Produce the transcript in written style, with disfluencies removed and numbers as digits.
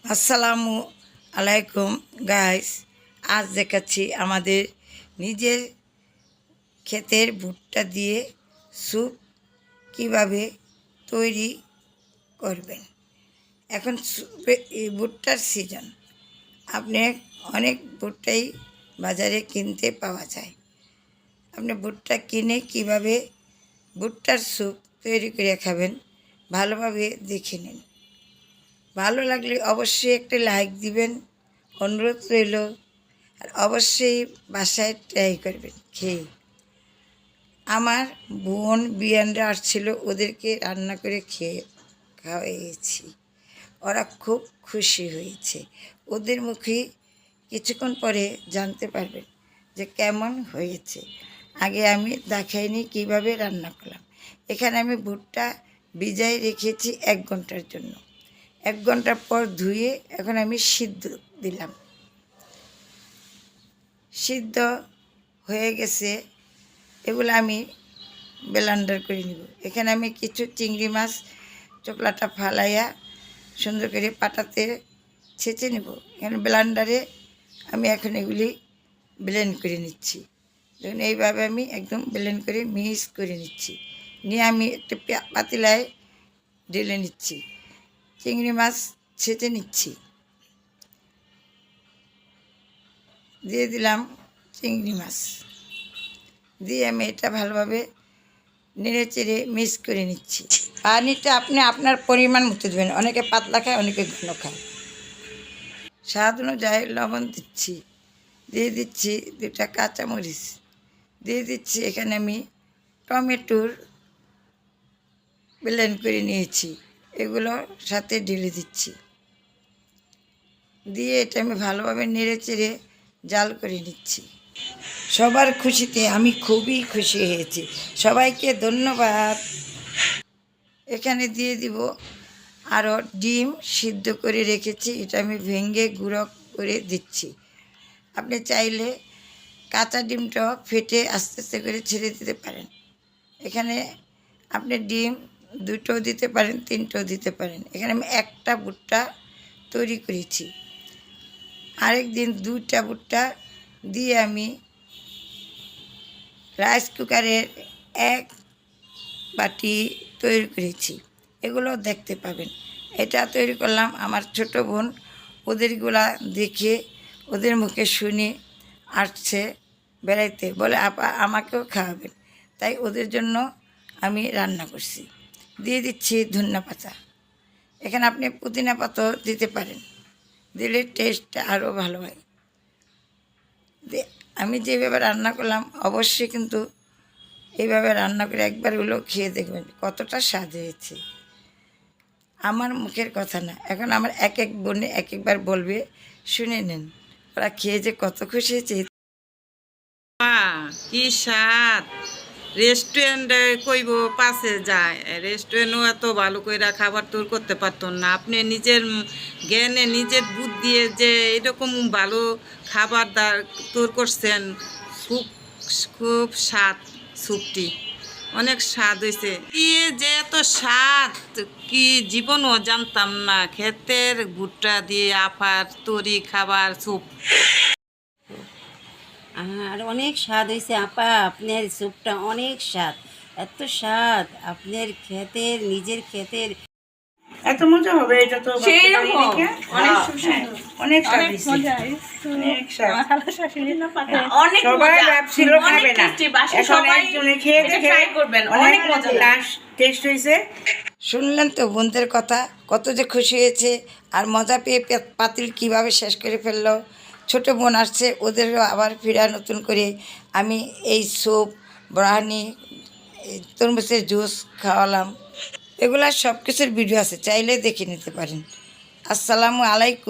আসসালামু আলাইকুম গাইস। আজ দেখাচ্ছি আমাদের নিজের ক্ষেতের ভুট্টা দিয়ে স্যুপ কিভাবে তৈরি করবেন। এখন এই ভুট্টার সিজন, আপনি অনেক ভুট্টাই বাজারে কিনতে পাওয়া যায়। আপনি ভুট্টা কিনে কিভাবে ভুট্টার স্যুপ তৈরি করে খাবেন ভালোভাবে দেখে নিন। ভালো লাগলে অবশ্যই একটা লাইক দিবেন, অনুরোধ রইল। আর অবশ্যই বাসায় ট্রাই করবেন খেয়ে। আমার বোন বিয়ানরা আসছিল, ওদেরকে রান্না করে খাওয়াইয়েছি। ওরা খুব খুশি হয়েছে। ওদের মুখে কিছুক্ষণ পরে জানতে পারবেন যে কেমন হয়েছে। আগে আমি দেখাইনি কিভাবে রান্না করলাম। এখানে আমি ভুট্টা ভিজাই রেখেছি 1 ঘন্টার জন্য। 1 ঘন্টা পর ধুয়ে এখন আমি সিদ্ধ দিলাম। সিদ্ধ হয়ে গেছে, এগুলো আমি ব্লেন্ডার করে নিব। এখানে আমি কিছু চিংড়ি মাছ চোকলাটা ফালাইয়া সুন্দর করে পাটাতে ছেঁচে নেব। এখানে ব্লেন্ডারে আমি এখন এগুলি ব্লেন্ড করে নিচ্ছি। দেখুন এইভাবে আমি একদম ব্লেন্ড করে মিক্স করে নিচ্ছি। নিয়ে আমি একটা পাতিলায় ঢেলে নিচ্ছি। চিংড়ি মাছ ছেঁচে নিচ্ছি, দিয়ে দিলাম চিংড়ি মাছ। দিয়ে আমি এটা ভালোভাবে নেড়ে চেড়ে মিক্স করে নিচ্ছি। পানিটা আপনি আপনার পরিমাণ মতো দেবেন। অনেকে পাতলা খায়, অনেকে ঘন খায়। স্বাদ অনুযায়ী লবণ দিচ্ছি, দিয়ে দিচ্ছি 2টা কাঁচামরিচ, দিয়ে দিচ্ছি এখানে আমি টমেটোর ব্লেন্ড করে নিয়েছি, এগুলো সাথে ঢেলে দিচ্ছি। দিয়ে এটা আমি ভালোভাবে নেড়ে চেড়ে জাল করে নিচ্ছি। সবার খুশিতে আমি খুবই খুশি হয়েছি। সবাইকে ধন্যবাদ। এখানে দিয়ে দিব আরও ডিম সিদ্ধ করে রেখেছি, এটা আমি ভেঙে গুঁড়ো করে দিচ্ছি। আপনি চাইলে কাঁচা ডিমটাও ফেটে আস্তে আস্তে করে ছেড়ে দিতে পারেন। এখানে আপনি ডিম 2টো দিতে পারেন, 3টো দিতে পারেন। এখানে আমি 1টা ভুট্টা তৈরি করেছি। আরেক দিন 2টা ভুট্টা দিয়ে আমি রাইস কুকারের 1 বাটি তৈরি করেছি, এগুলো দেখতে পাবেন। এটা তৈরি করলাম আমার ছোট বোন, ওদেরগুলা দেখে ওদের মুখে শুনে আসছে বেড়াইতে, বলে আপা আমাকেও খাওয়াবেন। তাই ওদের জন্য আমি রান্না করছি। দিয়ে দিচ্ছি ধনিয়া পাতা। এখানে আপনি পুদিনা পাতাও দিতে পারেন, দিলে টেস্টটা আরও ভালো হয়। আমি যেভাবে রান্না করলাম অবশ্যই কিন্তু এইভাবে রান্না করে একবার হলেও খেয়ে দেখবেন কতটা স্বাদ হয়েছে। আমার মুখের কথা না, এখন আমার এক বোনে একবার বলবে, শুনে নেন ওরা খেয়ে যে কত খুশি হয়েছে। কি স্বাদ! রেস্টুরেন্টে কইব পাশে যায়, রেস্টুরেন্টও এত ভালো করে খাবার তৈরি করতে পারতো না। আপনি নিজের জ্ঞানে নিজের বুদ্ধি যে এরকম ভালো খাবার তৈরি করছেন। খুব খুব স্বাদ, স্যুপটি অনেক স্বাদ হয়েছে। কি যে এত স্বাদ, কি জীবনও জানতাম না। ক্ষেতের ভুট্টা দিয়ে আপার তৈরি খাবার স্যুপ আর অনেক স্বাদ হয়েছে আপা, আপনার স্যুপটা অনেক স্বাদ। এত স্বাদ আপনার ক্ষেতের, নিজের ক্ষেতের। এত মজা হবে এটা তো সেই রকম অনেক সুস্বাদু, অনেক স্বাদ মজা, অনেক স্বাদ। অনেক সবাই ভাবছিল খাবে না, এখন একজনে খেয়ে দেখে করবেন, অনেক মজা টেস্ট হয়েছে। শুনলেন তো বোনদের কথা, কত যে খুশি হয়েছে। আর মজা পেয়ে পাতিল কিভাবে শেষ করে ফেললো। ছোট বোন আসছে, ওদেরও আবার ফিরা নতুন করে আমি এই স্যুপ, ব্রাহানি, তরমুজের জুস খাওয়ালাম। এগুলা সব কিছুর ভিডিও আছে, চাইলে দেখে নিতে পারেন। আসসালামু আলাইকুম।